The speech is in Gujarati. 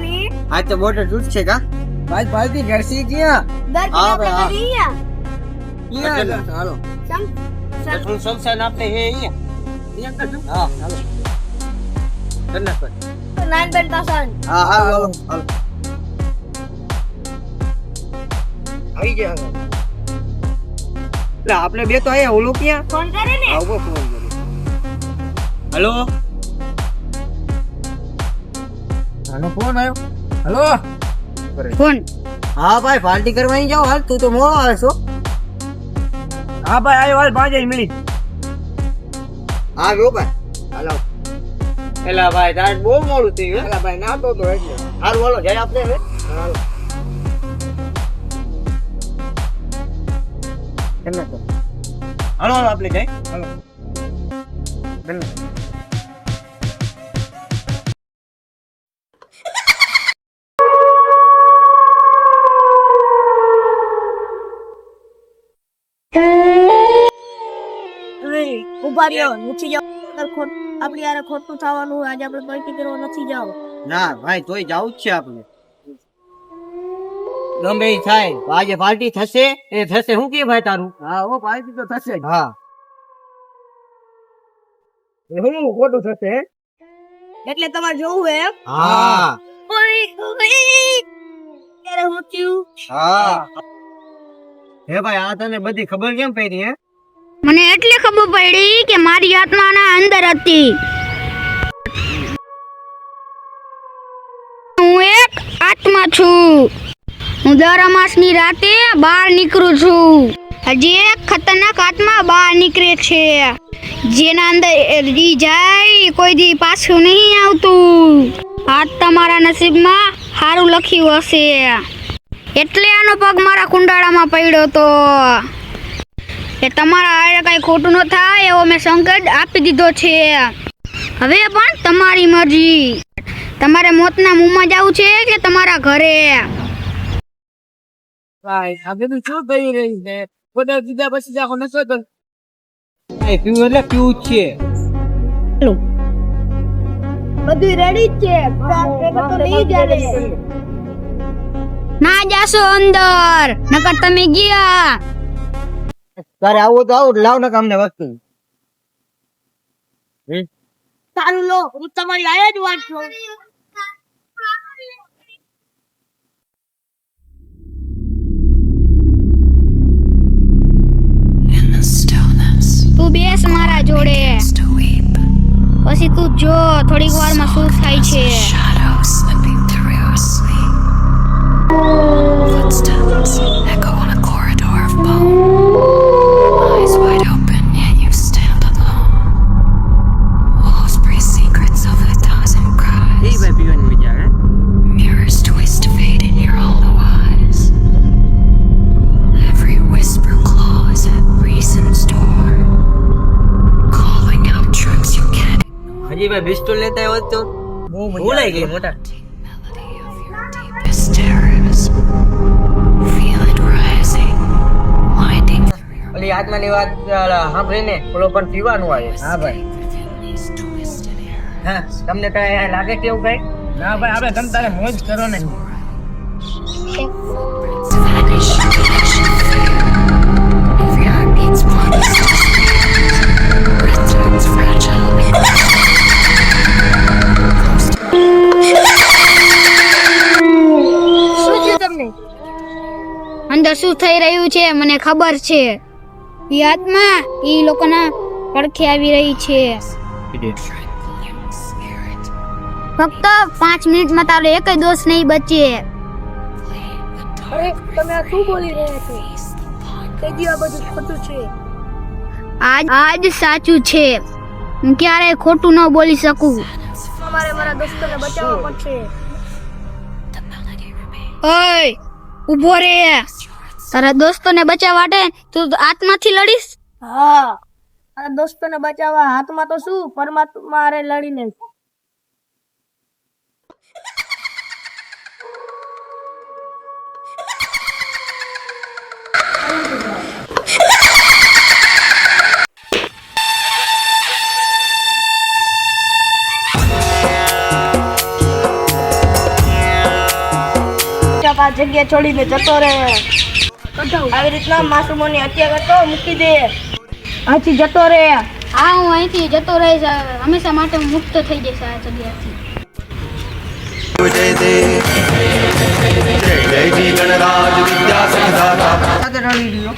नहीं आज तो मोटर टूट છે કા ભાઈ પાર્ટી ઘરસી ગયા दर की हाँ आपने भाई, हाँ। करी है ક્યાં હાલો सम પેટ્રોલ સંસાન આપને હે અહીંયા હા હાલો કરના પર 9,000 હા હાલો હાલો આવી ગયા એટલે આપણે બે તો આયા ઓલો ક્યાં फोन करे ने આવો ફોન કરી હેલો આનો ફોન આવ્યો હેલો फोन હા ભાઈ પાર્ટી કરવાની જાવ હાલ તું તો મોડો આવે છો હા ભાઈ આવ્યો હાલ 5 મિનિટ હા ગયો ભાઈ હાલો એલા ભાઈ તાર બહુ મોડું થયું એલા ભાઈ ના તો એટલે હાલ બોલો જાય આપણે હવે હાલો કેમ તો હાલો હાલો આપણે જાય હાલો બેન ઉભા રહ્યો નથી જાવ ખોટ આપણી યાર ખોટું થવાનું આજે આપણે પાર્ટી કરવા નથી જાવ ના ભાઈ તોય જાવું જ છે આપણે ગમે ઈ થાય આજે પાર્ટી થશે એ થશે શું કે ભાઈ તારું હા ઓ પાર્ટી તો થશે હા એ હું ખોટું થશે એટલે તમારે જોવું હે એમ હા ત્યારે હું થયું હા હે ભાઈ આ તને બધી ખબર કેમ પડી હે મને એટલે ખબર પડી કે મારી આત્માના અંદર હતી હું એક આત્મા છું હું દર અમાસની રાતે બહાર નીકળું છું હજી એક ખતરનાક આત્મા બહાર નીકળે છે જેના અંદર રી જાય કોઈ દી પાછું નહીં આવતું આજ તમારા નસીબમાં સારું લખ્યું હશે એટલે આનો પગ મારા કુંડાળામાં પડ્યો તો કે તમારા હારે કઈ ખોટું ન થાય એવો મેં સંકેત આપી દીધો છે હવે પણ તમારી મરજી તમારે મોતના મુંહમાં જવું છે કે તમારા ઘરે ભાઈ આ બધું શું થઈ રહ્યું છે બધા દીધા પછી જાખો નસો તો ભાઈ પીવું એટલે પીવું જ છે બધું રેડી જ છે તો નહીં જાને ના જાશો અંદર નકર તમે ગયા તારે આવું તો આવું લાવ ને કામને વસ્તુ સારું લો હું તમારી આયા જ વાત છું તું બેસ મારા જોડે પછી તું જો થોડીક વારમાં શું થાય છે Shadows slipping through your sleep. Footsteps echo on a corridor of bone. Eyes wide open, yet you stand alone. Walls breathe secrets of 1,000 A cries. ભાઈ પીવાની મજા હે Mirrors twist fate in your hollow eyes. Every whisper claws at reason's door, calling out truths you can't હજી ભાઈ પિસ્તોલ લેતા આવ્યો તો બહુ ભૂલાઈ ગઈ મોટા melody of your deepest terrors. Feel it rising, winding through your ઓલી આત્માની વાત સાંભળીને ઓલો પણ પીવાનું આવે હા ભાઈ within these twisted eras. હા તમને કઈ લાગે કેવું કઈ ના ભાઈ આપણે તમ તારે મોજ કરો ને Footprints vanish, connection fear. Every heart beats one. Breath turns fragile. શું થયું તમને અંદર શું થઈ રહ્યું છે મને ખબર છે એ આત્મા એ લોકોના પડખે આવી રહી છે Trembling spirit, ફક્ત 5 મિનિટમાં તારો એક દોષ નહીં બચે playing the અરે dark તમે આ શું બોલી રહ્યા છો face, the pond. તે દી આ બધું ખોટું છે આજ સાચું છે હું ક્યારેય ખોટું ન બોલી શકું તમારે મારા દોસ્તોને બચાવવા પડશે The melody remains ઓય ઊભો રે તારા દોસ્તોને બચાવવા માટે તું આત્માથી લડીશ હા આ દોસ્તોને બચાવવા હાથમાં તો શું પરમાત્મા હારે લડીને જગ્યા છોડીને જતો રહે. આવી રીતના માસૂમોની હત્યા કરતો મૂકી દે. અહીંથી જતો રહે. હા હું અહીંથી જતો રહીશ હંમેશા માટે હું મુક્ત થઈ જઈશ આ જગ્યાથી. સાથે રડી રહ્યો